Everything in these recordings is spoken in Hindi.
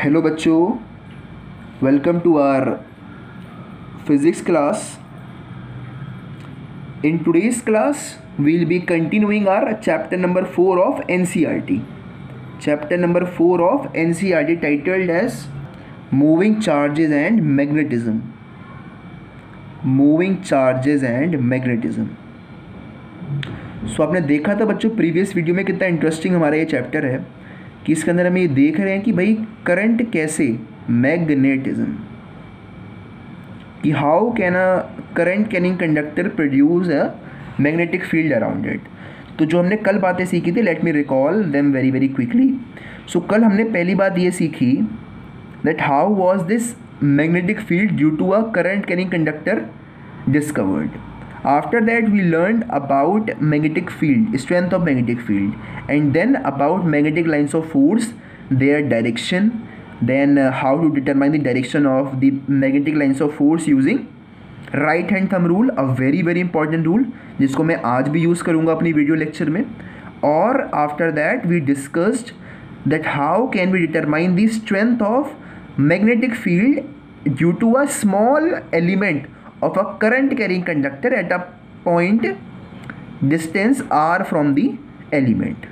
हेलो बच्चों, welcome to our physics class. In today's class, we'll be continuing our chapter number 4 of NCERT. Chapter number 4 of NCERT titled as Moving Charges and Magnetism. Moving Charges and Magnetism. सो आपने देखा था बच्चों प्रीवियस वीडियो में कितना इंटरेस्टिंग हमारा ये चैप्टर है कि इसके अंदर हम ये देख रहे हैं कि भाई करंट कैसे, मैग्नेटिज्म, कि how can a current carrying conductor produce a magnetic field around it. तो जो हमने कल बातें सीखी थी, let me recall them very very quickly. So कल हमने पहली बात ये सीखी that how was this magnetic field due to a current carrying conductor discovered. After that we learned about magnetic field, strength of magnetic field, and then about magnetic lines of force, their direction, then how to determine the direction of the magnetic lines of force using right hand thumb rule, a very very important rule जिसको मैं आज भी यूज़ करूँगा अपनी वीडियो लेक्चर में. और after that we discussed that how can we determine the strength of magnetic field due to a small element of a current carrying conductor at a point distance r from the element.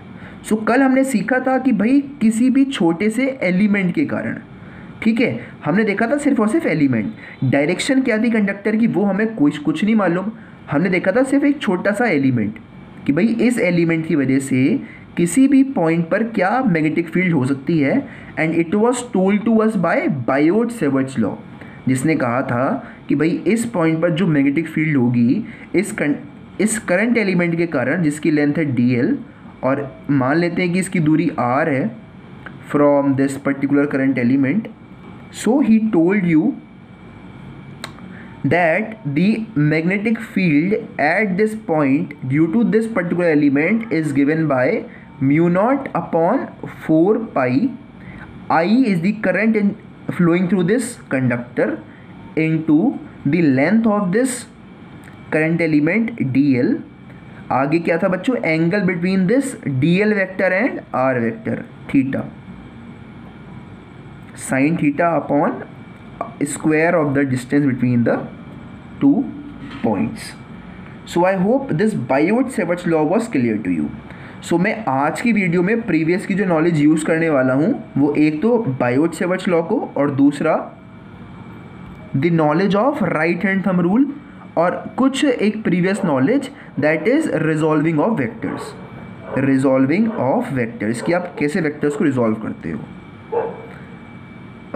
सो कल हमने सीखा था कि भाई किसी भी छोटे से एलिमेंट के कारण, ठीक है, हमने देखा था सिर्फ और सिर्फ एलिमेंट. डायरेक्शन क्या थी कंडक्टर की वो हमें कुछ नहीं मालूम. हमने देखा था सिर्फ एक छोटा सा एलिमेंट कि भाई इस एलिमेंट की वजह से किसी भी पॉइंट पर क्या मैग्नेटिक फील्ड हो सकती है. And it was told to us by Biot-Savart's law, जिसने कहा था कि भाई इस पॉइंट पर जो मैग्नेटिक फील्ड होगी इस करंट एलिमेंट के कारण, जिसकी लेंथ है dl, और मान लेते हैं कि इसकी दूरी r है from this particular current element. So he told you that the magnetic field at this point due to this particular element is given by mu naught upon 4 pi. I is the current flowing through this conductor into the length of this current element dl. आगे क्या था बच्चों, angle between this dl vector and r vector theta, sine theta upon square of the distance between the two points. So I hope this Biot-Savart's law was clear to you. So मैं आज की वीडियो में प्रीवियस की जो नॉलेज यूज़ करने वाला हूँ वो एक तो बायोट-सेवर्ट्स लॉ को, और दूसरा the knowledge of right hand thumb rule, और कुछ एक previous knowledge that is resolving of vectors. Resolving of vectors कि आप कैसे वेक्टर्स को रिजॉल्व करते हो.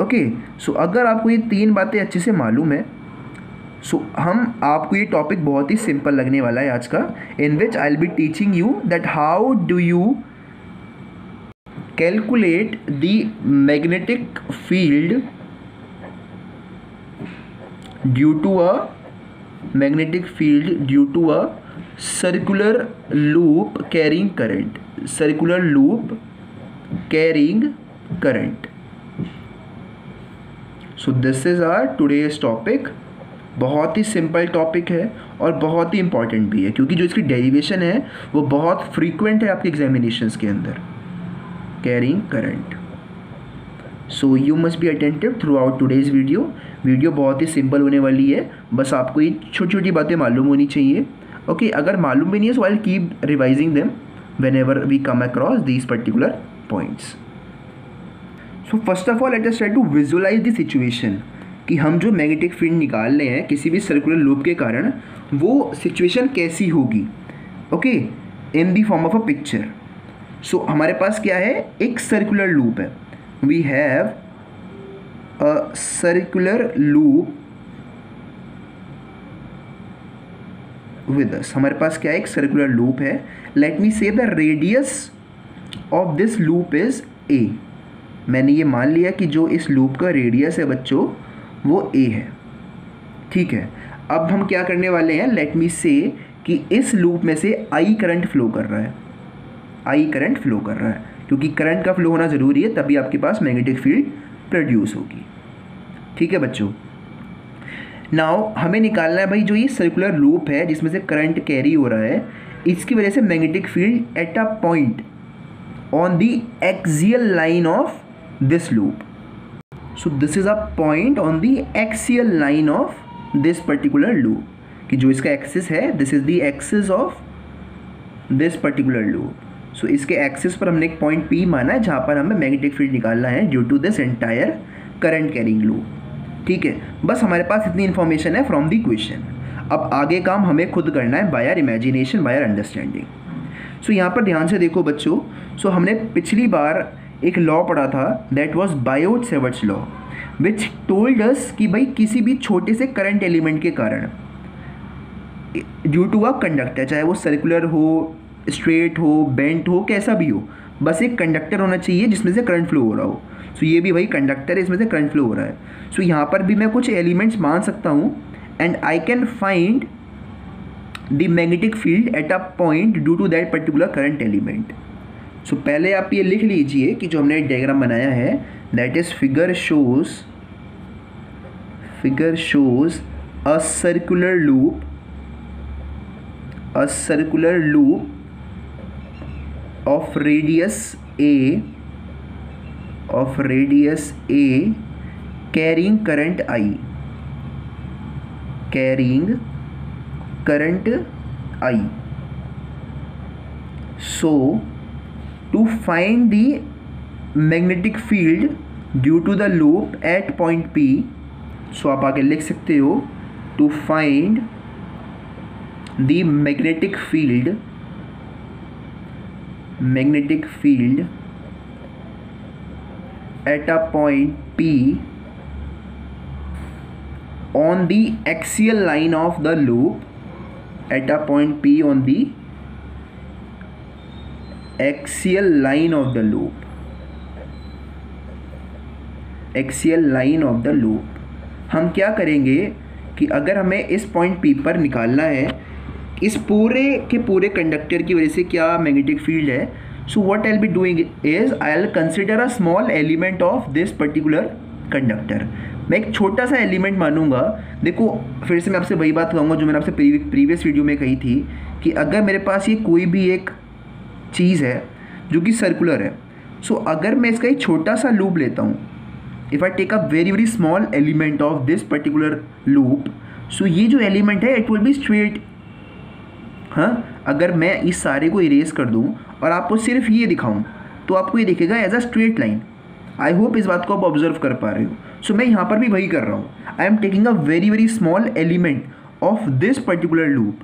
ओके, सो अगर आपको ये तीन बातें अच्छे से मालूम है, सो हम आपको ये टॉपिक बहुत ही सिंपल लगने वाला है आज का, in which I will be teaching you that how do you calculate the magnetic field due to a circular loop carrying current. So this is our today's topic. बहुत ही सिंपल टॉपिक है और बहुत ही इंपॉर्टेंट भी है, क्योंकि जो इसकी डेरिवेशन है वो बहुत फ्रीक्वेंट है आपके एग्जामिनेशंस के अंदर. Carrying current. So you must be attentive through out today's video बहुत ही सिंपल होने वाली है. बस आपको ये छोटी छोटी बातें मालूम होनी चाहिए. ओके, अगर मालूम भी नहीं है so I will keep revising them whenever we come across these particular points. So first of all let us try to visualise the situation कि हम जो मैग्नेटिक फील्ड निकाल रहे हैं किसी भी सर्कुलर लूप के कारण, वो सिचुएशन कैसी होगी. Okay, in the form of a picture. So हमारे पास क्या है, एक सर्कुलर लूप है. We have a circular loop with us. हमारे पास क्या है, एक सर्कुलर लूप है. Let me say the radius of this loop is a. मैंने ये मान लिया कि जो इस लूप का रेडियस है बच्चों वो a है. ठीक है, अब हम क्या करने वाले हैं, लेट मी से कि इस लूप में से I करंट फ्लो कर रहा है, क्योंकि करंट का फ्लो होना ज़रूरी है, तभी आपके पास मैग्नेटिक फील्ड प्रोड्यूस होगी. ठीक है बच्चों, नाउ हमें निकालना है भाई जो ये सर्कुलर लूप है जिसमें से करंट कैरी हो रहा है, इसकी वजह से magnetic field at a point on the axial line of this loop. So this is a point on the axial line of this particular loop, कि जो इसका एक्सिस है, this is the axis of this particular loop. So इसके एक्सिस पर हमने एक पॉइंट P माना है जहाँ पर हमें मैग्नेटिक फील्ड निकालना है due to this entire current carrying loop. ठीक है, बस हमारे पास इतनी इन्फॉर्मेशन है फ्रॉम द क्वेश्चन। अब आगे काम हमें खुद करना है, by our imagination, by our understanding. So यहाँ पर ध्यान से देखो बच्चों, सो हमने पिछली बार एक लॉ पढ़ा था, that was Biot-Savart's law, which told us कि भाई किसी भी छोटे से करंट एलिमेंट के कारण ड्यू टू अ कंडक्टर, चाहे वो सर्कुलर हो, स्ट्रेट हो, बेंट हो, कैसा भी हो, बस एक कंडक्टर होना चाहिए जिसमें से करंट फ्लो हो रहा हो। सो ये भी भाई कंडक्टर है, इसमें से करंट फ्लो हो रहा है। सो यहाँ पर भी मैं कुछ एलिमेंट्स मान सकता हूँ and I can find the magnetic field at a point due to that particular current element. So पहले आप ये लिख लीजिए कि जो हमने डायग्राम बनाया है, that is figure shows a circular loop of radius A carrying current I. So to find the magnetic field due to the loop at point P, so आप आगे लिख सकते हो, to find the magnetic field at a point P on the axial line of the loop, at a point P on the axial line of the loop, हम क्या करेंगे कि अगर हमें इस पॉइंट P पर निकालना है इस पूरे के पूरे कंडक्टर की वजह से क्या मैग्नेटिक फील्ड है, so what I will be doing is I will consider a small element of this particular conductor. मैं एक छोटा सा एलिमेंट मानूंगा। देखो फिर से मैं आपसे वही बात कहूँगा जो मैंने आपसे प्रीवियस वीडियो में कही थी कि अगर मेरे पास ये कोई भी एक चीज़ है जो कि सर्कुलर है, सो अगर मैं इसका एक छोटा सा लूप लेता हूँ, if I take a very small element of this particular loop, so ये जो एलिमेंट है इट विल बी स्ट्रेट। हाँ, अगर मैं इस सारे को इरेज कर दूं और आपको सिर्फ ये दिखाऊं तो आपको ये दिखेगा as a straight line. I hope इस बात को आप ऑब्जर्व कर पा रहे हो। सो मैं यहाँ पर भी वही कर रहा हूँ, I am taking a very small element of this particular loop.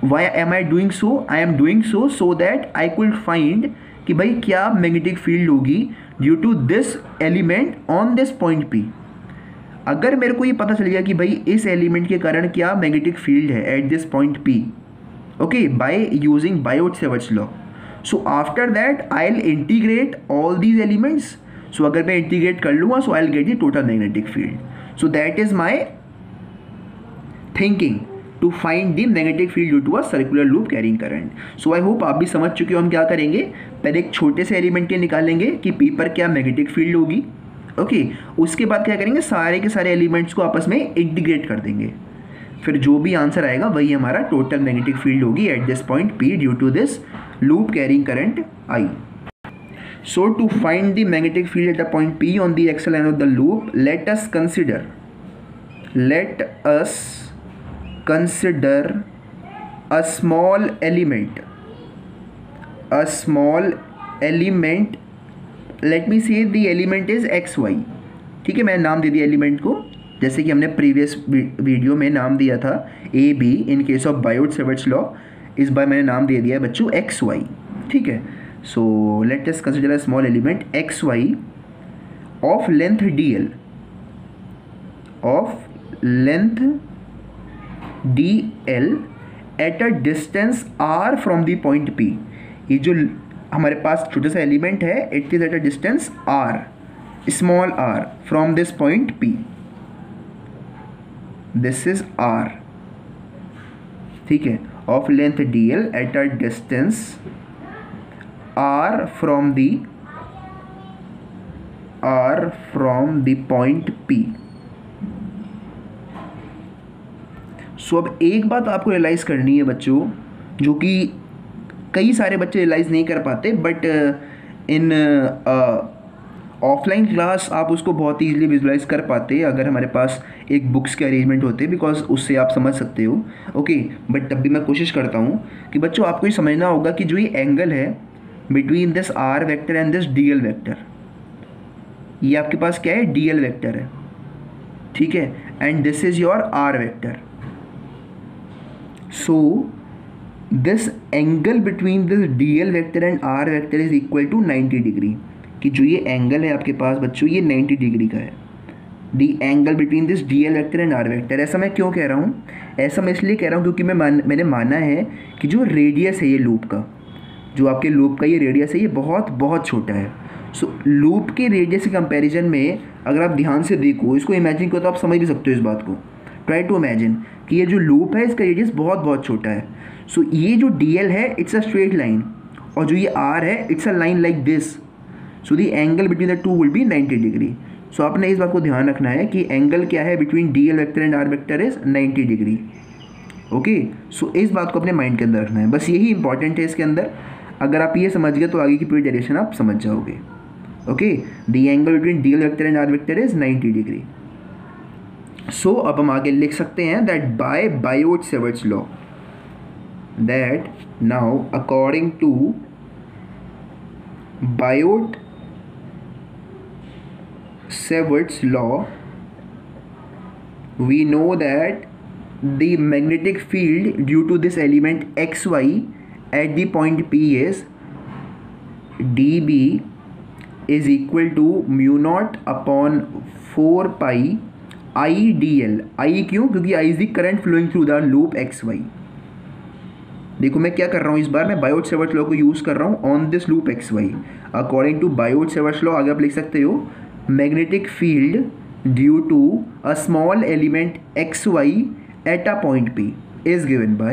Why am I doing so? I am doing so that I could find कि भाई क्या मैग्नेटिक फील्ड होगी due to this element on this point P। अगर मेरे को ये पता चल गया कि भाई इस एलिमेंट के कारण क्या मैग्नेटिक फील्ड है eight this point P, okay, by using Biot-Savart's law, so after that I'll integrate all these elements. So अगर मैं integrate कर लूँगा, so I'll get the total magnetic field. So that is my thinking to find the magnetic field due to a circular loop carrying current. So I hope आप भी समझ चुके हो हम क्या करेंगे। पहले एक छोटे से एलिमेंट के निकालेंगे कि P पर क्या मैग्नेटिक फील्ड होगी, ओके, उसके बाद क्या करेंगे, सारे के सारे एलिमेंट्स को आपस में इंटीग्रेट कर देंगे, फिर जो भी आंसर आएगा वही हमारा टोटल मैग्नेटिक फील्ड होगी at this point P due to this loop carrying current I. So to find the magnetic field at the point P on the axial line of the loop, let us consider a small element, let me say the element is XY। ठीक है, मैंने नाम दे दिया एलिमेंट को, जैसे कि हमने प्रीवियस वीडियो में नाम दिया था AB in case of Biot Savart's law. इस बार मैंने नाम दे दिया है बच्चों XY। ठीक है, so let us consider a small element XY of length DL eight a distance R from the point P। ये जो हमारे पास छोटा सा एलिमेंट है, it is at a distance R, small r from this point P। This is R, ठीक है, of length DL at a distance R from the point P। सो अब एक बात आपको रियलाइज़ करनी है बच्चों, जो कि कई सारे बच्चे रियलाइज़ नहीं कर पाते, बट इन ऑफलाइन क्लास आप उसको बहुत ईजिली विजुलाइज कर पाते अगर हमारे पास एक बुक्स के अरेंजमेंट होते, बिकॉज उससे आप समझ सकते हो। ओके, बट तब भी मैं कोशिश करता हूँ कि बच्चों आपको ये समझना होगा कि जो ये एंगल है between this R vector and this D L vector, ये आपके पास क्या है, डी एल वेक्टर है, ठीक है, and this is your R vector. So this angle between this D L vector and R vector is equal to 90 degree, कि जो ये एंगल है आपके पास बच्चों ये 90 डिग्री का है, the angle between this D L vector and R vector. ऐसा मैं क्यों कह रहा हूँ, ऐसा मैं इसलिए कह रहा हूँ क्योंकि मैंने माना है कि जो रेडियस है ये लूप का, जो आपके लूप का ये रेडियस है ये बहुत बहुत छोटा है। सो लूप के रेडियस के कंपैरिजन में अगर आप ध्यान से देखो, इसको इमेजिन करो तो आप समझ भी सकते हो इस बात को। ट्राई टू इमेजिन कि ये जो लूप है इसका रेडियस बहुत बहुत छोटा है। सो ये जो डी एल है इट्स अ स्ट्रेट लाइन, और जो ये आर है it's a line like this. So the angle between the two will be 90 degree. So आपने इस बात को ध्यान रखना है कि एंगल क्या है between D L vector and R vector is 90 degree. Okay, so इस बात को अपने माइंड के अंदर रखना है, बस यही इंपॉर्टेंट है इसके अंदर। अगर आप ये समझ गए तो आगे की पूरी डायरेक्शन आप समझ जाओगे। Okay, the angle between D L vector and R vector is 90 degree. So अब हम आगे लिख सकते हैं that by Biot-Savart's law, that now according to Biot-Savart's law we know that the magnetic field due to this element xy at the point P is dB is equal to mu naught upon 4 pi I dl। I क्यों, क्योंकि I is the current flowing through the loop xy। देखो मैं क्या कर रहा हूँ इस बार, मैं बायोट-सेवर्ट्स लॉ को यूज़ कर रहा हूँ on this loop xy। According to Biot-Savart's law आगे आप लिख सकते हो magnetic field due to a small element xy at a point P is given by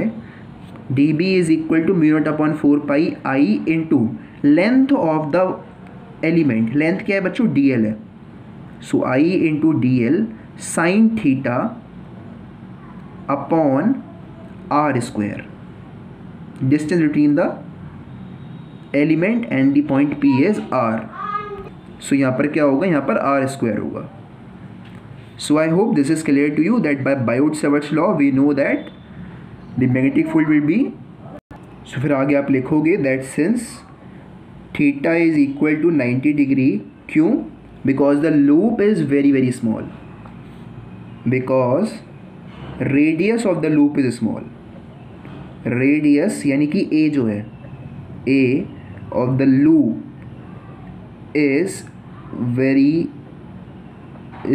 dB is equal to mu naught upon 4 pi I into length of the element। Length क्या है बच्चों, dl है। सो I into dl sin theta upon r square, distance between the element and the point P is r। सो यहाँ पर क्या होगा, यहाँ पर r square होगा। So I hope this is clear to you that by Biot-Savart's law we know that the magnetic field will be, so फिर आगे आप लिखोगे that since theta is equal to 90 degree, क्यों, because the loop is very very small, because radius of the loop is small, radius यानी कि a जो है, a of the loop is very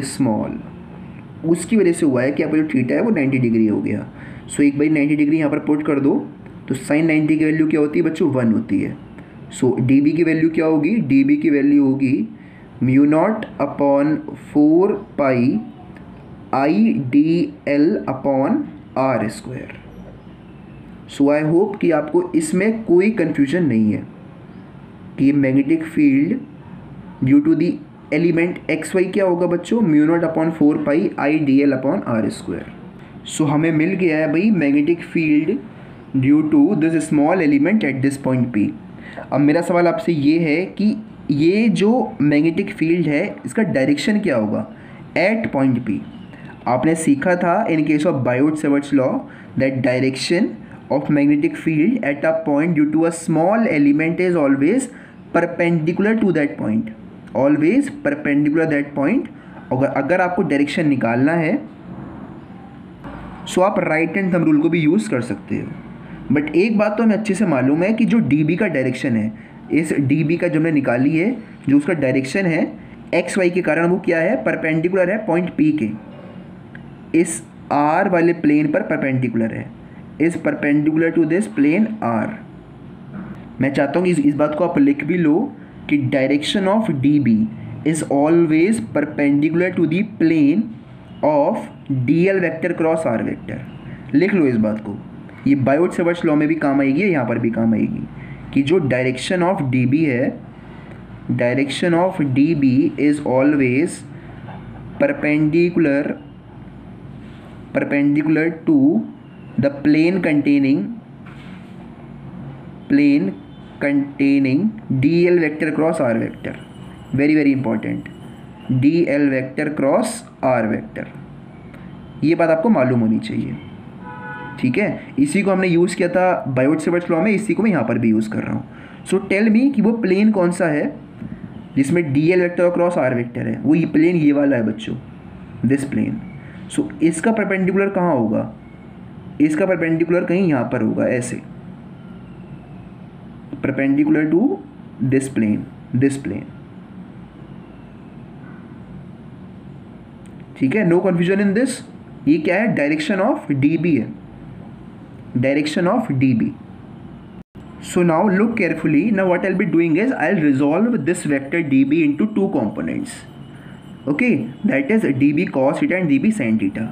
small, उसकी वजह से हुआ है कि आपका जो थीटा है वो 90 डिग्री हो गया। सो एक बार 90 डिग्री यहाँ पर पुट कर दो तो साइन 90 की वैल्यू क्या होती है बच्चों, 1 होती है। सो डी बी की वैल्यू क्या होगी, डी बी की वैल्यू होगी mu naught upon 4 pi I D L upon R square. So I hope कि आपको इसमें कोई कन्फ्यूजन नहीं है कि magnetic field due to the element X Y क्या होगा बच्चों, mu naught upon 4 pi I D L upon R square. So हमें मिल गया है भाई magnetic field due to this small element eight this point P. अब मेरा सवाल आपसे ये है कि ये जो मैग्नेटिक फील्ड है इसका डायरेक्शन क्या होगा एट पॉइंट पी। आपने सीखा था in case of Biot Savart's law that direction of magnetic field at a point due to a small element is always perpendicular to that point, always perpendicular that point. अगर आपको डायरेक्शन निकालना है सो आप राइट हैंड थंब रूल को भी यूज़ कर सकते हो। बट एक बात तो हमें अच्छे से मालूम है कि जो डी बी का डायरेक्शन है, इस डी बी का जो हमने निकाली है जो उसका डायरेक्शन है एक्स वाई के कारण वो क्या है, परपेंडिकुलर है पॉइंट पी के, इस आर वाले प्लेन पर परपेंडिकुलर है, is perpendicular to this plane R. मैं चाहता हूँ इस बात को आप लिख भी लो कि direction of D B is always perpendicular to the plane of D L vector cross R vector. लिख लो इस बात को, ये बायोट-सेवर्ट्स लॉ में भी काम आएगी, यहाँ पर भी काम आएगी कि जो डायरेक्शन ऑफ डी बी है, direction of D B is always perpendicular to the plane containing D L vector cross R vector. Very very important, D L vector cross R vector, ये बात आपको मालूम होनी चाहिए, ठीक है। इसी को हमने यूज़ किया था बायोट-सेवर्ट्स लॉ में, इसी को मैं यहाँ पर भी यूज़ कर रहा हूँ। सो टेल मी कि वो प्लेन कौन सा है जिसमें D L vector cross R vector है, वो ये प्लेन ये वाला है बच्चों, दिस प्लेन। सो इसका परपेंडिकुलर कहाँ होगा, इसका परपेंडिकुलर कहीं यहाँ पर होगा, ऐसे perpendicular to this plane, this plane, ठीक है। No confusion in this. ये क्या है, डायरेक्शन ऑफ डी बी है, direction of D B. So now look carefully. Now what I'll be doing is I'll resolve this vector dB into two components. Okay, that is dB cos theta and dB sin theta.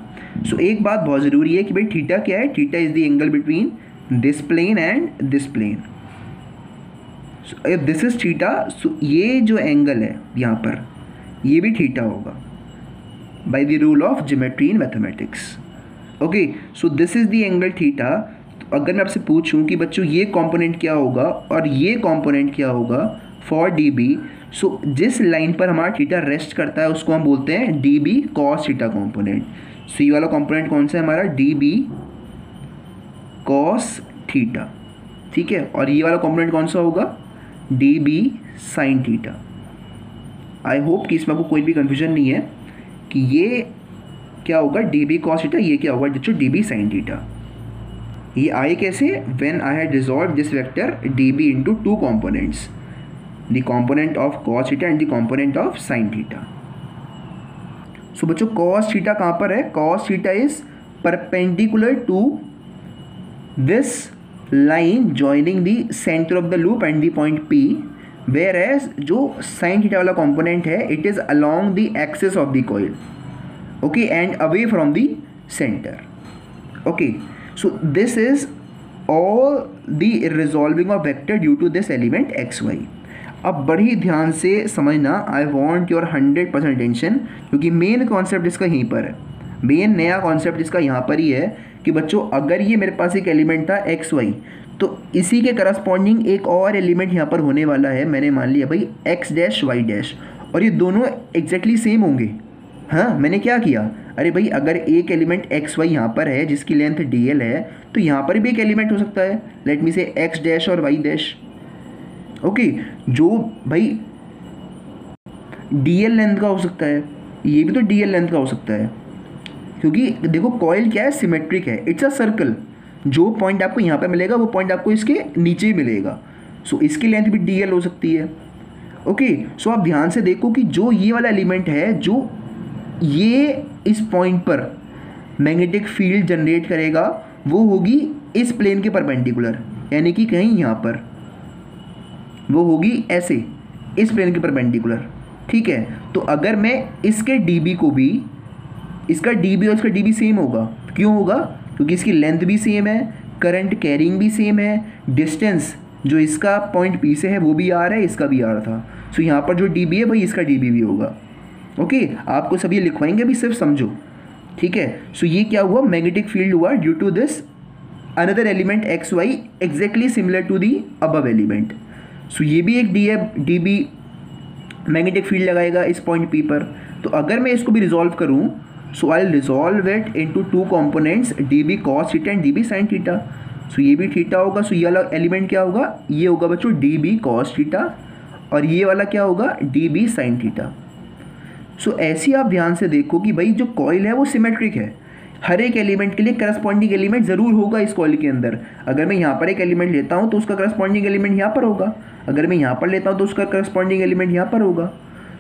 So एक बात बहुत ज़रूरी है कि भाई थीटा क्या है, theta is the angle between this plane and this plane. So if this is theta, so ये जो एंगल है यहाँ पर ये भी थीटा होगा by the rule of geometry in mathematics. Okay, so this is the angle theta. अगर मैं आपसे पूछूं कि बच्चों ये कंपोनेंट क्या होगा और ये कंपोनेंट क्या होगा फॉर डी बी, सो जिस लाइन पर हमारा थीटा रेस्ट करता है उसको हम बोलते हैं d B cos theta component. So ये वाला कंपोनेंट कौन सा है हमारा, डी बी कॉस थीटा, ठीक है। और ये वाला कंपोनेंट कौन सा होगा, D B sine theta. I hope कि इसमें आपको कोई भी कन्फ्यूजन नहीं है कि ये क्या होगा डी बी कॉस थीटा, ये क्या होगा बच्चों डी बी साइन थीटा। ये आए कैसे, when I had resolve this vector d B into two components, the component of cos theta and the component of sine theta. So बच्चों कॉस थीटा कहाँ पर है, cos theta is perpendicular to this line joining the centre of the loop and the point P, where as जो साइन थीटा वाला कॉम्पोनेंट है it is along the axis of the coil, okay, and away from the centre, okay. So this is all the resolving of vector due to this element x y. अब बड़ी ध्यान से समझना, आई वॉन्ट योर 100% अटेंशन, क्योंकि मेन कॉन्सेप्ट इसका यहीं पर है, मेन नया कॉन्सेप्ट इसका यहाँ पर ही है कि बच्चों अगर ये मेरे पास एक एलिमेंट था एक्स वाई, तो इसी के करस्पॉन्डिंग एक और एलिमेंट यहाँ पर होने वाला है, मैंने मान लिया भाई एक्स डैश वाई डैश, और ये दोनों एग्जैक्टली सेम होंगे। हाँ, मैंने क्या किया, अरे भाई अगर एक एलिमेंट एक्स वाई यहाँ पर है जिसकी लेंथ डी एल है, तो यहाँ पर भी एक एलिमेंट हो सकता है, लेट मी से एक्स डैश और वाई डैश, ओके, जो भाई डी एल लेंथ का हो सकता है, ये भी तो डी एल लेंथ का हो सकता है, क्योंकि देखो कॉइल क्या है, सिमेट्रिक है, इट्स अ सर्कल, जो पॉइंट आपको यहाँ पर मिलेगा वो पॉइंट आपको इसके नीचे ही मिलेगा, सो इसकी लेंथ भी डी एल हो सकती है, ओके। सो आप ध्यान से देखो कि जो ये वाला एलिमेंट है, जो ये इस पॉइंट पर मैग्नेटिक फील्ड जनरेट करेगा, वो होगी इस प्लेन के परपेंडिकुलर, यानी कि कहीं यहाँ पर वो होगी ऐसे इस प्लेन के परपेंडिकुलर, ठीक है। तो अगर मैं इसके dB को भी, इसका dB और इसका dB सेम होगा, क्यों होगा, क्योंकि इसकी लेंथ भी सेम है, करंट कैरिंग भी सेम है, डिस्टेंस जो इसका पॉइंट P से है वो भी R है, इसका भी R था, सो यहाँ पर जो dB है भाई इसका dB भी होगा, ओके। आपको सब ये लिखवाएंगे, अभी सिर्फ समझो, ठीक है। सो ये क्या हुआ, मैग्नेटिक फील्ड हुआ due to this another element X Y exactly similar to the above element. So ये भी एक डी बी मैग्नेटिक फील्ड लगाएगा इस पॉइंट पी पर। तो अगर मैं इसको भी रिजॉल्व करूँ, so I resolve it into two components, d B cos theta and d B sine theta. So ये भी थीटा होगा, सो ये वाला एलिमेंट क्या होगा, ये होगा बच्चों डी बी कॉस थीटा, और ये वाला क्या होगा, डी बी साइन थीटा। सो ऐसे आप ध्यान से देखो कि भाई जो कॉइल है वो सिमेट्रिक है, हर एक एलिमेंट के लिए करस्पॉन्डिंग एलिमेंट ज़रूर होगा इस कॉइल के अंदर। अगर मैं यहाँ पर एक एलिमेंट लेता हूँ तो उसका करस्पॉन्डिंग एलिमेंट यहाँ पर होगा, अगर मैं यहाँ पर लेता हूँ तो उसका करस्पॉन्डिंग एलिमेंट यहाँ पर होगा।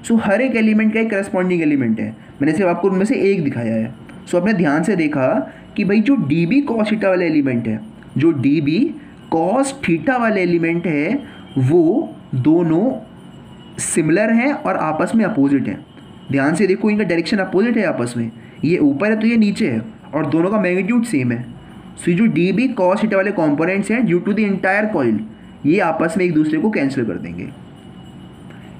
सो हर एक एलिमेंट का एक करस्पॉन्डिंग एलिमेंट है, मैंने सिर्फ आपको उनमें से एक दिखाया है। सो आपने ध्यान से देखा कि भाई जो डी बी कॉस थीटा वाला एलिमेंट है, जो डी बी कॉस थीटा वाले एलिमेंट है, वो दोनों सिमिलर हैं और आपस में अपोजिट हैं। ध्यान से देखो, इनका डायरेक्शन अपोजिट है आपस में, ये ऊपर है तो ये नीचे है, और दोनों का मैग्नीट्यूड सेम है। सो जो डी बी कॉस थीटा वाले कॉम्पोनेंट्स हैं due to the entire coil, ये आपस में एक दूसरे को कैंसिल कर देंगे।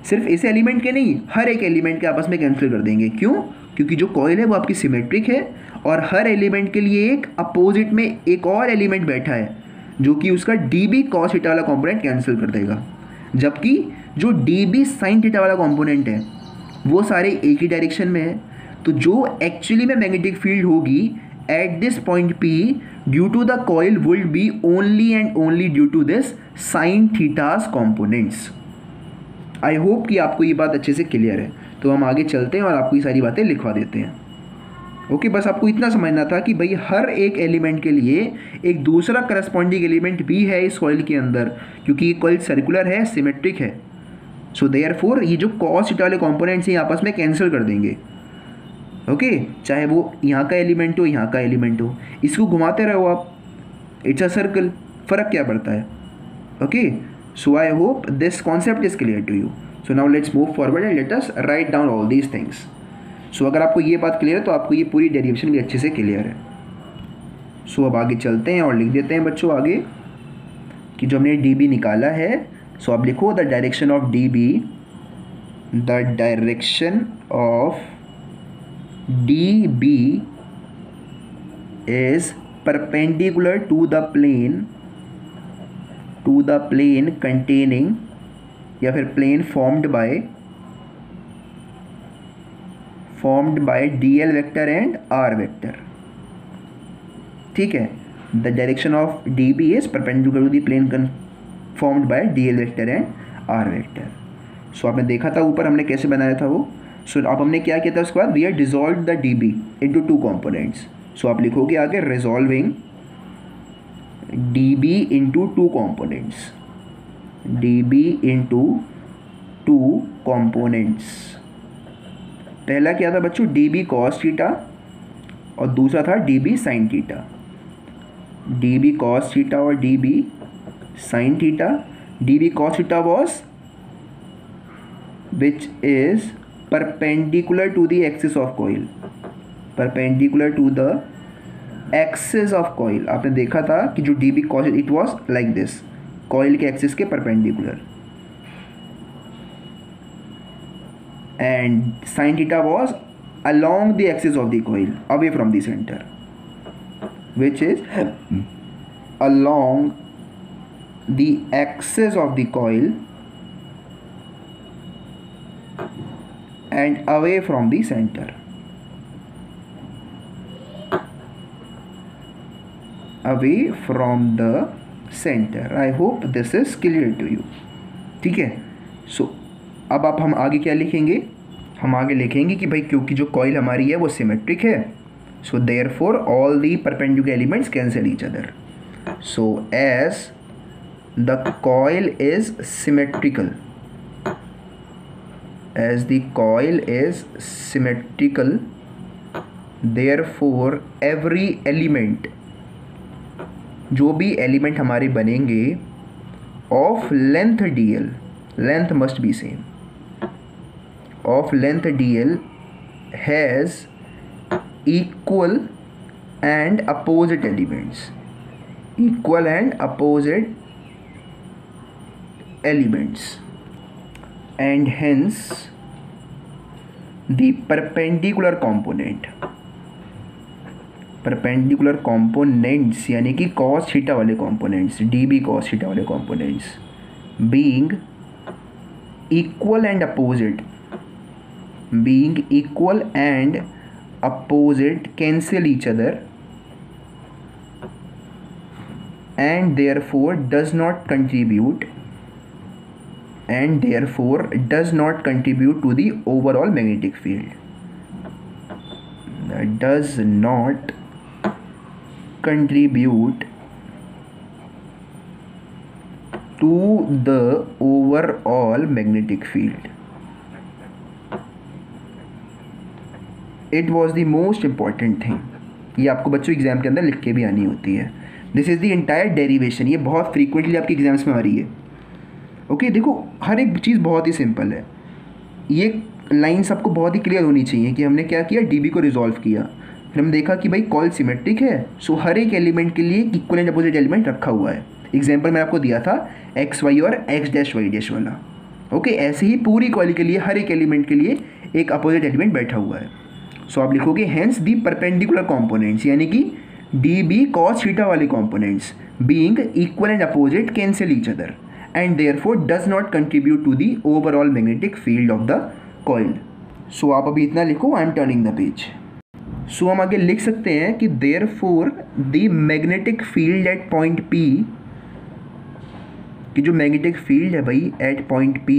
सिर्फ इस एलिमेंट के नहीं, हर एक एलिमेंट के आपस में कैंसिल कर देंगे। क्यों? क्योंकि जो कॉइल है वो आपकी सिमेट्रिक है, और हर एलिमेंट के लिए एक अपोजिट में एक और एलिमेंट बैठा है जो कि उसका डी बी कॉस थीटा वाला कॉम्पोनेंट कैंसिल कर देगा। जबकि जो डी बी साइन थीटा वाला कॉम्पोनेंट है वो सारे एक ही डायरेक्शन में है, तो जो एक्चुअली में मैग्नेटिक फील्ड होगी at this point P due to the coil would be only and only due to this sine theta's components. I hope कि आपको ये बात अच्छे से क्लियर है। तो हम आगे चलते हैं और आपको ये सारी बातें लिखवा देते हैं। ओके, बस आपको इतना समझना था कि भाई हर एक एलिमेंट के लिए एक दूसरा करस्पॉन्डिंग एलिमेंट भी है इस कॉइल के अंदर, क्योंकि ये कॉइल सर्कुलर है, सिमेट्रिक है। सो देयरफॉर ये जो कॉस थीटा वाले कॉम्पोनेंट्स हैं आपस में कैंसिल कर देंगे। ओके, चाहे वो यहाँ का एलिमेंट हो यहाँ का एलिमेंट हो, इसको घुमाते रहो आप, इट्स अ सर्कल, फ़र्क क्या पड़ता है। Okay, so I hope this concept is clear to you. So now let's move forward and let us write down all these things. So अगर आपको ये बात क्लियर है तो आपको ये पूरी डेरिवेशन भी अच्छे से क्लियर है। सो अब आगे चलते हैं और लिख देते हैं बच्चों आगे कि जो हमने डी बी निकाला है। सो आप लिखो the direction of D B, the direction of D B is perpendicular to the plane containing, या फिर plane formed by d L vector and R vector. ठीक है, the direction of D B is perpendicular to the plane formed by d L vector and R vector. So आपने देखा था ऊपर हमने कैसे बनाया था वो। सो अब हमने क्या किया था उसके बाद, we are dissolve the d B into two components. So आप लिखोगे आगे resolving d B into two components, d B into two components. पहला क्या था बच्चों, डी बी कॉस थीटा और दूसरा था d B sine theta. D B cos theta और d B sine theta. D B cos theta was which is perpendicular to the axis of coil, perpendicular to the axis of coil. आपने देखा था कि जो D B cos it was like this, coil के एक्सिस के perpendicular, and sin theta was along the axis of the coil away from the center, which is along the axis of the coil and away from the center. Away from the center. I hope this is clear to you. ठीक है, so अब आप हम आगे क्या लिखेंगे, हम आगे लिखेंगे कि भाई क्योंकि जो कॉइल हमारी है वो सिमेट्रिक है, so therefore all the perpendicular elements cancel each other. So as the coil is symmetrical, as the coil is symmetrical, therefore every element, जो भी एलिमेंट हमारे बनेंगे of length D L, length must be same, of length dl has equal and opposite elements, equal and opposite elements, and hence the perpendicular components यानी कि cos थीटा वाले components, db cos थीटा वाले components being equal and opposite, cancel each other and therefore does not contribute to the overall magnetic field, does not contribute to the overall magnetic field. It was the most important thing. ये आपको बच्चों एग्जाम के अंदर लिख के भी आनी होती है। This is the entire derivation. ये बहुत फ्रीक्वेंटली आपके एग्जाम्स में आ रही है। ओके, देखो हर एक चीज़ बहुत ही सिंपल है। ये लाइन सबको बहुत ही क्लियर होनी चाहिए कि हमने क्या किया, डी बी को रिजॉल्व किया, फिर हमने देखा कि भाई कॉइल सिमेट्रिक है, सो हर एक एलिमेंट के लिए इक्वल एंड अपोजिट एलिमेंट रखा हुआ है। एग्जाम्पल मैंने आपको दिया था एक्स वाई और एक्स डैश वाई डैश वाला। ओके, ऐसे ही पूरी कॉइल के लिए हर एक एलिमेंट के लिए एक अपोजिट एलिमेंट बैठा हुआ है। सो आप लिखोगे हेंस दी परपेंडिकुलर कॉम्पोनेंट्स, यानी कि डी बी कॉस थीटा वाले components being equal and opposite cancel each other and therefore does not contribute to the overall magnetic field of the coil. So आप अभी इतना लिखो, I am turning the page. So हम आगे लिख सकते हैं कि therefore the magnetic field at point P, कि जो magnetic field है भाई at point P,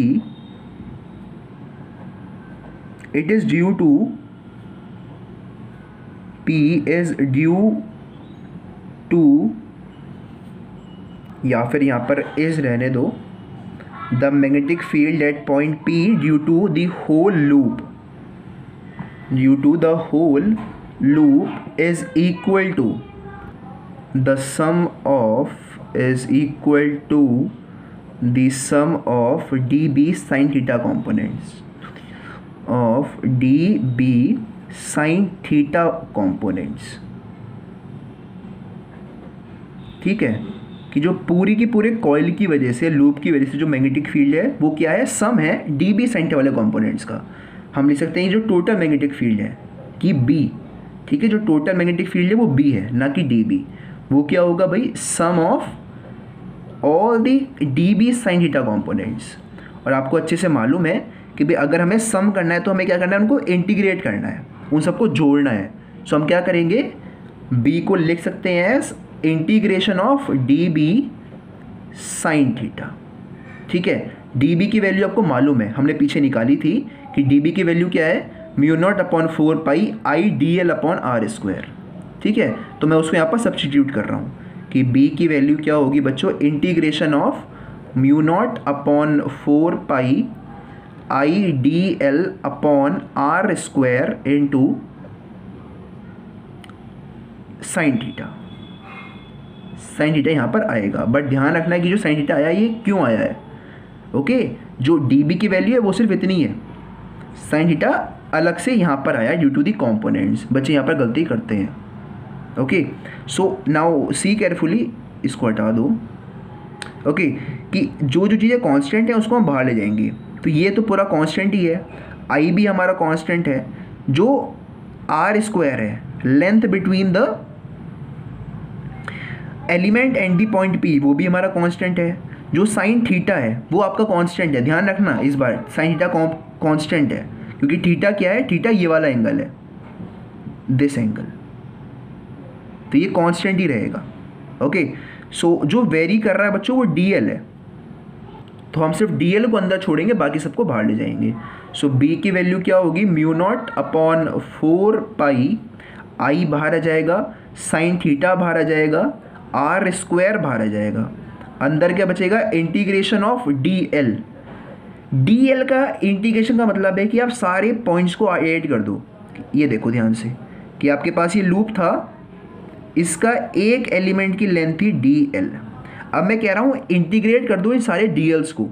it is due to P is due to, या फिर यहाँ पर is रहने दो, the magnetic field at point P due to the whole loop, due to the whole loop is equal to the sum of, is equal to the sum of dB sin theta components, of dB sin theta components. ठीक है, कि जो पूरी की पूरे कॉइल की वजह से, लूप की वजह से जो मैग्नेटिक फील्ड है वो क्या है, सम है dB sin theta वाले कंपोनेंट्स का. हम लिख सकते हैं जो टोटल मैग्नेटिक फील्ड है कि B, ठीक है, जो टोटल मैग्नेटिक फील्ड है वो B है, ना कि dB. वो क्या होगा भाई, sum of all the dB sin theta components. और आपको अच्छे से मालूम है कि भाई अगर हमें सम करना है तो हमें क्या करना है, उनको इंटीग्रेट करना है, उन सबको जोड़ना है. सो हम क्या करेंगे, B को लिख सकते हैं as integration of dB sin theta. ठीक है, dB की वैल्यू आपको मालूम है, हमने पीछे निकाली थी कि dB की वैल्यू क्या है, mu naught upon 4 pi I D L upon R square. ठीक है, तो मैं उसको यहाँ पर सब्स्टिट्यूट कर रहा हूँ कि B की वैल्यू क्या होगी बच्चों, integration of mu naught upon 4 pi I D L upon R square into sine theta. Sine theta यहाँ पर आएगा, बट ध्यान रखना है कि जो साइन थीटा आया ये क्यों आया है. ओके, जो dB की वैल्यू है वो सिर्फ इतनी है, साइन थीटा अलग से यहाँ पर आया ड्यू टू दी कॉम्पोनेंट्स. बच्चे यहाँ पर गलती करते हैं. Okay, so now see carefully, इसको हटा दो. ओके, कि जो जो चीज़ें कांस्टेंट है उसको हम बाहर ले जाएंगे. तो ये तो पूरा कांस्टेंट ही है, आई भी हमारा कांस्टेंट है, जो आर स्क्वायर है length between the element and the point P, वो भी हमारा कांस्टेंट है. जो साइन थीटा है वो आपका कांस्टेंट है, ध्यान रखना इस बार, साइन थीटा कांस्टेंट है क्योंकि थीटा क्या है, थीटा ये वाला एंगल है, दिस एंगल, तो ये कांस्टेंट ही रहेगा. ओके, सो जो वेरी कर रहा है बच्चों वो dl है, तो हम सिर्फ dl को अंदर छोड़ेंगे, बाकी सबको बाहर ले जाएंगे. सो b की वैल्यू क्या होगी, म्यू नॉट अपॉन 4 पाई आई बाहर आ जाएगा, साइन थीटा बाहर आ जाएगा, आर स्क्वायर बाहर आ जाएगा. अंदर क्या बचेगा, इंटीग्रेशन ऑफ dl. dl का इंटीग्रेशन का मतलब है कि आप सारे पॉइंट्स को ऐड कर दो. ये देखो ध्यान से कि आपके पास ये लूप था, इसका एक एलिमेंट की लेंथ थी dl. अब मैं कह रहा हूँ इंटीग्रेट कर दो इन सारे dl's को.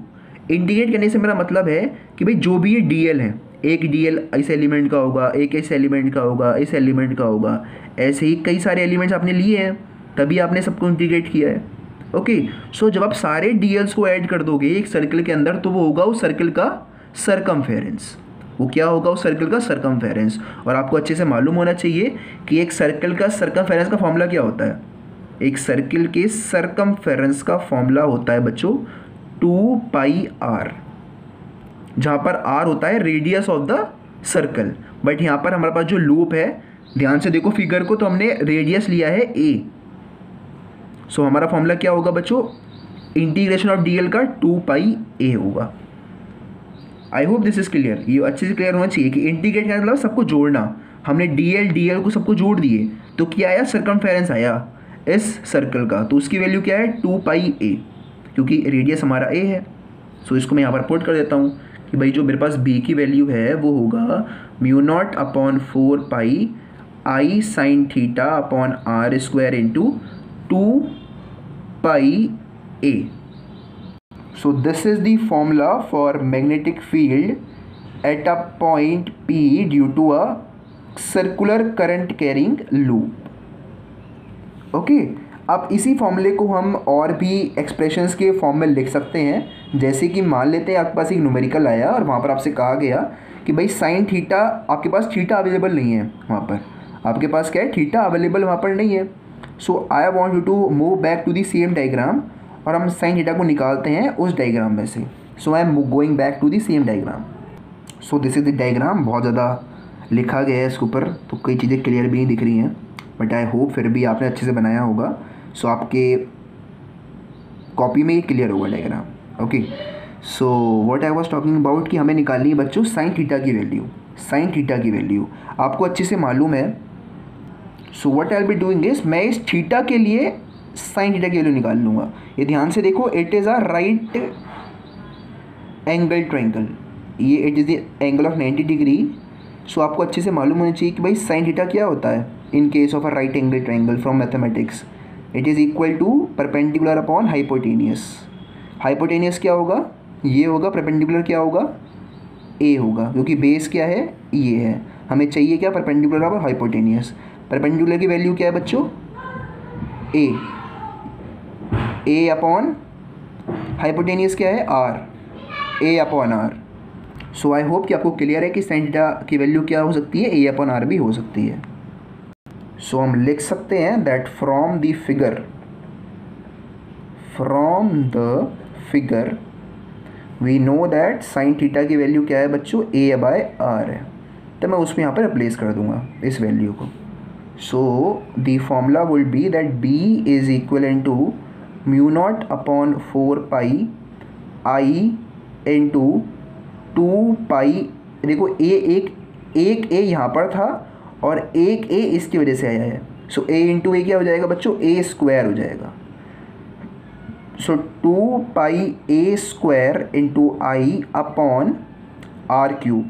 इंटीग्रेट करने से मेरा मतलब है कि भाई जो भी ये dl है, एक dl इस एलिमेंट का होगा, एक इस एलिमेंट का होगा, इस एलिमेंट का होगा, ऐसे ही कई सारे एलिमेंट्स आपने लिए हैं, तभी आपने सबको इंटीग्रेट किया है. ओके, सो जब आप सारे dl's को ऐड कर दोगे एक सर्कल के अंदर तो वो होगा उस सर्कल का सरकमफेरेंस. वो क्या होगा, उस सर्कल का सरकमफेरेंस. और आपको अच्छे से मालूम होना चाहिए कि एक सर्कल का सरकमफेरेंस का फॉर्मूला क्या होता है. एक सर्कल के सरकमफेरेंस का फॉर्मूला होता है बच्चों 2 पाई r, जहाँ पर r होता है radius of the circle. But यहाँ पर हमारे पास जो लूप है, ध्यान से देखो फिगर को, तो हमने रेडियस लिया है a. सो हमारा फॉर्मूला क्या होगा बच्चों, इंटीग्रेशन ऑफ dl का 2 पाई a होगा. आई होप दिस इज क्लियर. ये अच्छे से क्लियर होना चाहिए कि इंटीग्रेट करने मतलब सबको जोड़ना. हमने dl को सबको जोड़ दिए तो क्या आया, सरकमफेरेंस आया इस सर्कल का, तो उसकी वैल्यू क्या है 2 पाई a, क्योंकि रेडियस हमारा a है. सो इसको मैं यहाँ पर पुट कर देता हूँ कि भाई जो मेरे पास b की वैल्यू है वो होगा mu naught upon 4 pi I sine theta upon R square into 2 pi a. So this is the formula for magnetic field at a point P due to a circular current carrying loop. Okay, अब इसी फॉर्मूले को हम और भी एक्सप्रेशंस के फॉर्म में लिख सकते हैं. जैसे कि मान लेते हैं आपके पास एक न्यूमेरिकल आया और वहाँ पर आपसे कहा गया कि भाई साइन थीटा, आपके पास थीटा अवेलेबल नहीं है वहाँ पर, आपके पास क्या है, थीटा अवेलेबल वहाँ पर नहीं है. So I want you to move back to the same diagram और हम साइन थीटा को निकालते हैं उस डायग्राम में से। So I am going back to the same diagram. So this is the diagram. बहुत ज़्यादा लिखा गया है इसके ऊपर, तो कई चीज़ें क्लियर भी नहीं दिख रही हैं, बट आई होप फिर भी आपने अच्छे से बनाया होगा। सो आपके कॉपी में ये क्लियर होगा diagram. Okay, so what I was talking about कि हमें निकालनी है बच्चों साइन थीटा की वैल्यू। साइन थीटा की वैल्यू आपको अच्छे से मालूम है। So what I will be doing is, मैं इस थीटा के लिए साइन थीटा की वैल्यू निकाल लूँगा। ये ध्यान से देखो, it is a right angle triangle, ये it is the angle of 90 degree. So आपको अच्छे से मालूम होना चाहिए कि भाई साइन थीटा क्या होता है in case of a right angle triangle from mathematics. It is equal to perpendicular upon hypotenuse. Hypotenuse क्या होगा, ये होगा। परपेंडिकुलर क्या होगा, ए होगा, क्योंकि बेस क्या है, ये है। हमें चाहिए क्या, परपेंडिकुलर अपॉन हाइपोटेनियस। परपेंडिकुलर की वैल्यू क्या है बच्चों, ए अपॉन हाइपोटेनियस क्या है, R, A upon R. So I hope कि आपको क्लियर है कि साइन थीटा की वैल्यू क्या हो सकती है, ए अपॉन आर भी हो सकती है। सो हम लिख सकते हैं that from the figure we know that sine theta की वैल्यू क्या है बच्चों, ए बाय आर है। तो मैं उसमें यहाँ पर रिप्लेस कर दूंगा इस वैल्यू को। So the formula will be that B is equal to mu naught upon 4 pi I into 2 pi. देखो एक ए यहाँ पर था और एक ए इसकी वजह से आया है। सो ए इंटू ए क्या हो जाएगा बच्चों, ए स्क्वायर हो जाएगा। So 2 pi A square into I upon R cube,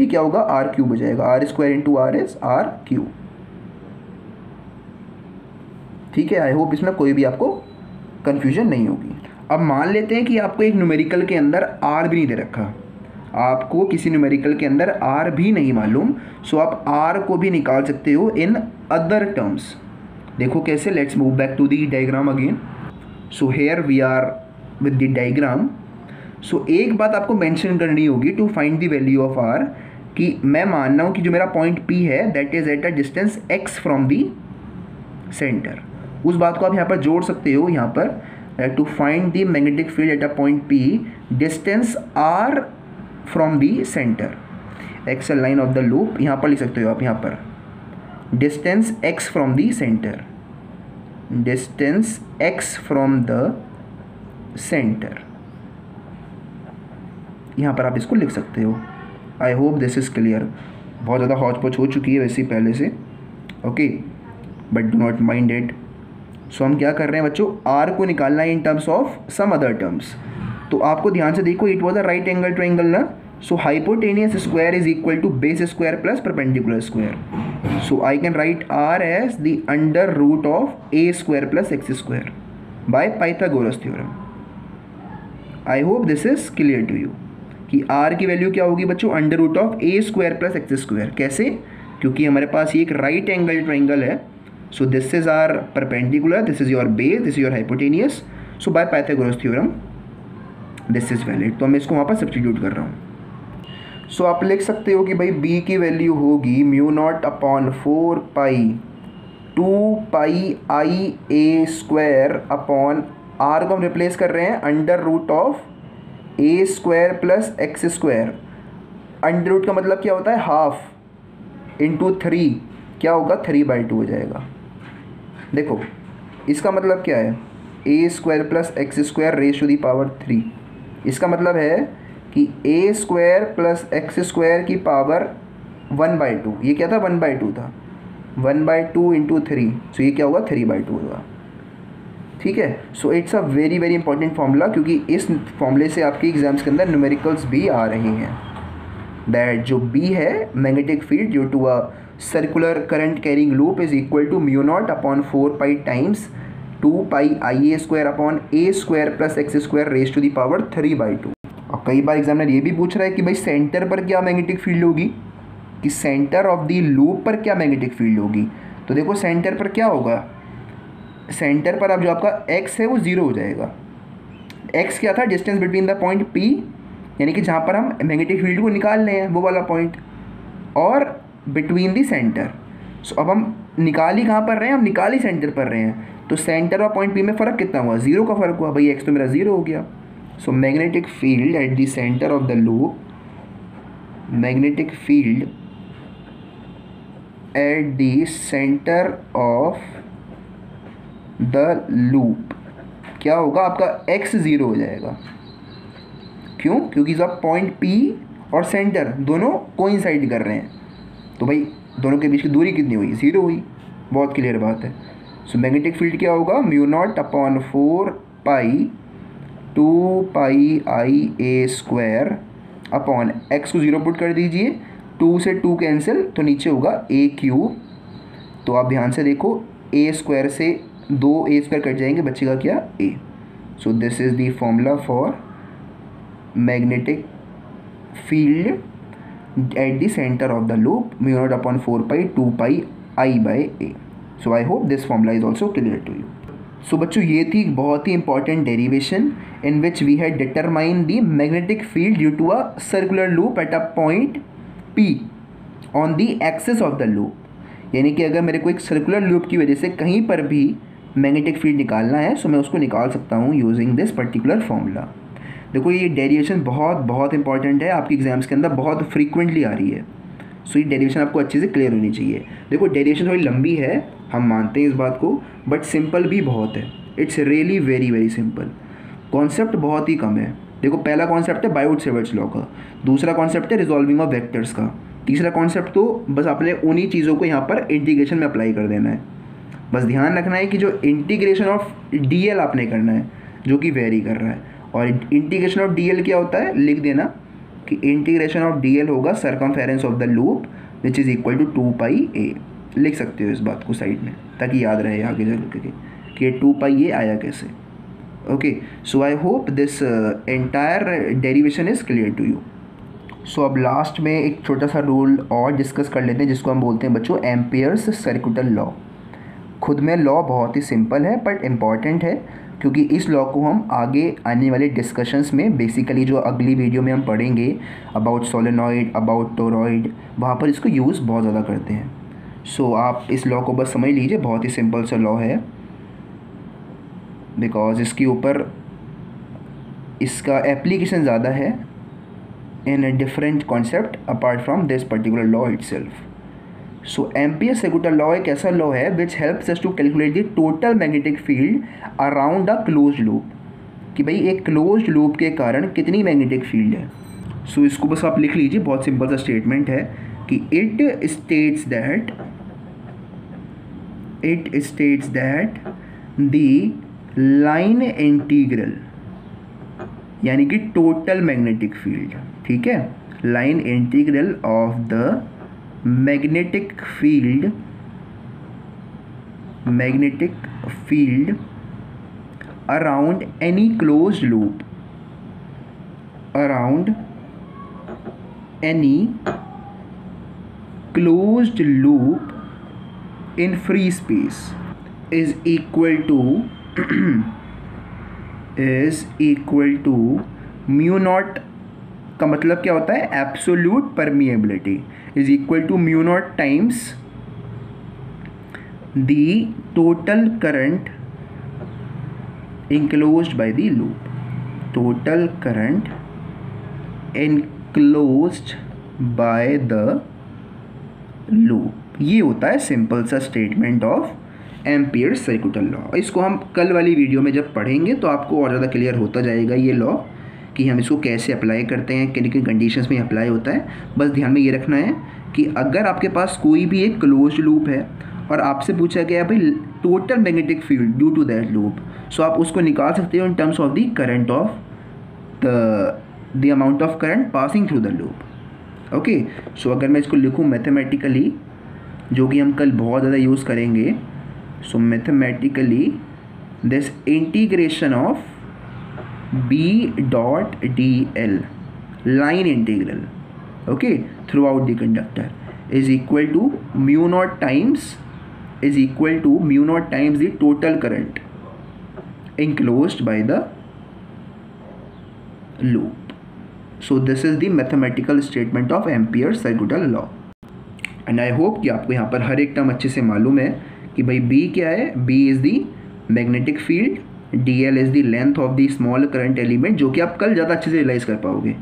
ये क्या होगा, आर क्यूब हो जाएगा। R square into R is R cube. ठीक है, आई होप इसमें कोई भी आपको कन्फ्यूजन नहीं होगी। अब मान लेते हैं कि आपको एक न्यूमेरिकल के अंदर आर भी नहीं दे रखा, आपको किसी न्यूमेरिकल के अंदर आर भी नहीं मालूम। सो आप आर को भी निकाल सकते हो इन अदर टर्म्स। देखो कैसे, let's move back to the diagram again. So here we are with the diagram. So एक बात आपको मेंशन करनी होगी to find the value of R, कि मैं मान रहा हूँ कि जो मेरा पॉइंट पी है that is at a distance X from the centre. उस बात को आप यहाँ पर जोड़ सकते हो, यहाँ पर to find the magnetic field at a point P, distance R from the centre, axial line of the loop यहाँ पर लिख सकते हो आप। यहाँ पर distance X from the centre, distance X from the centre, यहाँ पर आप इसको लिख सकते हो। I hope this is clear. बहुत ज़्यादा हौच पौच हो चुकी है वैसे पहले से, okay, but do not mind it. So हम क्या कर रहे हैं बच्चों, आर को निकालना है in terms of some other terms. तो आपको ध्यान से देखो, it was a right angle triangle ना। So hypotenuse square is equal to base square plus perpendicular square. So I can write R as the under root of A square plus X square by Pythagoras theorem. I hope this is clear to you कि आर की वैल्यू क्या होगी बच्चों, under root of A square plus X square. कैसे, क्योंकि हमारे पास ये एक राइट एंगल ट्रायंगल है। So this is our perpendicular, this is your base, this is your hypotenuse. So by Pythagoras theorem this is valid. तो मैं इसको वहाँ पर सब्स्टिट्यूट कर रहा हूँ। सो आप लिख सकते हो कि भाई बी की वैल्यू होगी mu naught upon 4 pi 2 pi I A square upon R को हम रिप्लेस कर रहे हैं under root of A square plus X square. Under root का मतलब क्या होता है, हाफ इंटू 3 क्या होगा, 3/2 हो जाएगा। देखो इसका मतलब क्या है, A square plus X square raise to the power 3। इसका मतलब है कि A square plus X square की पावर 1/2। ये क्या था, 1/2 था, 1/2 इंटू 3। सो ये क्या होगा, 3/2 होगा। ठीक है, so it's a very very important formula, क्योंकि इस फॉर्मूले से आपके एग्जाम्स के अंदर न्यूमेरिकल्स भी आ रहे हैं। दैट जो बी है magnetic field due to a circular current carrying loop is equal to mu naught upon 4 pi times 2 pi I A square upon A square plus X square raise to the power 3/2। और कई बार एग्जामिनर ये भी पूछ रहा है कि भाई सेंटर पर क्या मैग्नेटिक फील्ड होगी, कि सेंटर ऑफ द लूप पर क्या मैग्नेटिक फील्ड होगी। तो देखो सेंटर पर क्या होगा, सेंटर पर अब जो आपका x है वो 0 हो जाएगा। x क्या था, distance between the point P, यानी कि जहाँ पर हम मैग्नेटिक फील्ड को निकाल रहे हैं वो वाला पॉइंट, और बिटवीन द सेंटर। सो अब हम निकाल ही कहाँ पर रहे हैं, हम निकाल ही सेंटर पर रहे हैं। तो सेंटर और पॉइंट पी में फ़र्क कितना हुआ, 0 का फ़र्क हुआ भाई, एक्स तो मेरा 0 हो गया। So magnetic field at the centre of the loop, magnetic field at the centre of the loop क्या होगा, आपका एक्स 0 हो जाएगा। क्यों? क्योंकि जब पॉइंट पी और सेंटर दोनों कोइंसाइड कर रहे हैं, तो भाई दोनों के बीच की दूरी कितनी हुई, 0 हुई। बहुत क्लियर बात है। सो मैग्नेटिक फील्ड क्या होगा, mu naught upon 4 pi 2 pi I A square upon x को 0 पुट कर दीजिए, 2 से 2 कैंसिल, तो नीचे होगा ए क्यूब। तो आप ध्यान से देखो, ए स्क्वायर से 2 ए स्क्वायर कट जाएंगे, बचेगा क्या, A. So this is the formula for magnetic field at the centre of the loop, mu naught upon 4 pi 2 pi I by A. So I hope this formula is also clear to you. So बच्चों ये थी बहुत ही important derivation in which we had determine the magnetic field due to a circular loop at a point P on the axis of the loop. यानी कि अगर मेरे को एक सर्कुलर लूप की वजह से कहीं पर भी मैग्नेटिक फील्ड निकालना है, सो मैं उसको निकाल सकता हूँ यूजिंग दिस पर्टिकुलर फॉर्मूला। देखो ये डेरिवेशन बहुत इंपॉर्टेंट है, आपकी एग्जाम्स के अंदर बहुत फ्रीक्वेंटली आ रही है। सो ये डेरिवेशन आपको अच्छे से क्लियर होनी चाहिए। देखो डेरिवेशन थोड़ी लंबी है, हम मानते हैं इस बात को, बट सिंपल भी बहुत है। It's really very simple. Concept बहुत ही कम है। देखो पहला कॉन्सेप्ट है बायोट-सेवर्ट्स लॉ का, दूसरा कॉन्सेप्ट है रिजॉल्विंग ऑफ वेक्टर्स का, तीसरा कॉन्सेप्ट तो बस आपने उन्हीं चीज़ों को यहाँ पर इंटीग्रेशन में अप्लाई कर देना है। बस ध्यान रखना है कि जो इंटीग्रेशन ऑफ डी एल आपने करना है, जो कि वेरी कर रहा है, और इंटीग्रेशन ऑफ डी एल क्या होता है, लिख देना कि इंटीग्रेशन ऑफ डी एल होगा circumference of the loop which is equal to 2 pi A. लिख सकते हो इस बात को साइड में, ताकि याद रहे आगे चल के कि 2 पाई ए आया कैसे। Okay, so I hope this entire derivation is clear to you. So अब लास्ट में एक छोटा सा रूल और डिस्कस कर लेते हैं, जिसको हम बोलते हैं बच्चों एम्पियर्स सर्कुलर लॉ। खुद में लॉ बहुत ही सिंपल है बट इम्पॉर्टेंट है, क्योंकि इस लॉ को हम आगे आने वाले डिस्कशंस में, बेसिकली जो अगली वीडियो में हम पढ़ेंगे अबाउट सोलेनॉइड, अबाउट टोरॉइड, वहाँ पर इसको यूज़ बहुत ज़्यादा करते हैं। सो आप इस लॉ को बस समझ लीजिए, बहुत ही सिंपल सा लॉ है, बिकॉज इसके ऊपर इसका एप्लीकेशन ज़्यादा है in a different concept apart from this particular law itself. So Ampere circular law एक ऐसा लॉ है which helps us to calculate the total magnetic field around a closed loop, कि भाई एक क्लोज्ड लूप के कारण कितनी मैग्नेटिक फील्ड है। सो इसको बस आप लिख लीजिए, बहुत सिंपल सा स्टेटमेंट है कि it states that the line integral, यानी कि टोटल मैग्नेटिक फील्ड, ठीक है, line integral of the magnetic field around any closed loop, in free space is equal to mu naught का मतलब क्या होता है, absolute permeability is equal to mu naught times the total current enclosed by the loop, total current enclosed by the loop। ये होता है सिंपल सा statement of ampere circular law. इसको हम कल वाली वीडियो में जब पढ़ेंगे तो आपको और ज़्यादा क्लियर होता जाएगा ये लॉ, कि हम इसको कैसे अप्लाई करते हैं, किन किन कंडीशंस में अप्लाई होता है। बस ध्यान में ये रखना है कि अगर आपके पास कोई भी एक क्लोज्ड लूप है और आपसे पूछा गया भाई total magnetic field due to that loop, so आप उसको निकाल सकते हो in terms of the current of the amount of current passing through the loop. Okay, so अगर मैं इसको लिखूँ मैथमेटिकली, जो कि हम कल बहुत ज़्यादा यूज़ करेंगे, so mathematically this integration of B dot d L, line integral, okay, throughout the conductor is equal to mu naught times the total current enclosed by the loop. So this is the mathematical statement of Ampere's circular law. And I hope कि आपको यहाँ पर हर एक टर्म अच्छे से मालूम है कि भाई B क्या है, B is the magnetic field, DL is the length of the small current element, जो कि आप कल ज़्यादा अच्छे से रियलाइज़ कर पाओगे.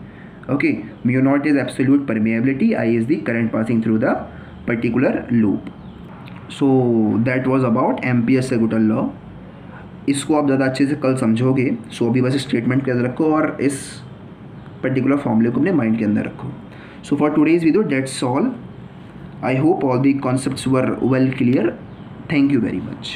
Okay, mu naught is absolute permeability, I is the current passing through the particular loop. So that was about amperes second law. इसको आप ज़्यादा अच्छे से कल समझोगे. सो अभी बस स्टेटमेंट के अंदर रखो और इस पर्टिकुलर फॉर्मूले को अपने माइंड के अंदर रखो. So for today's video that's all. I hope all the concepts were well clear. Thank you very much.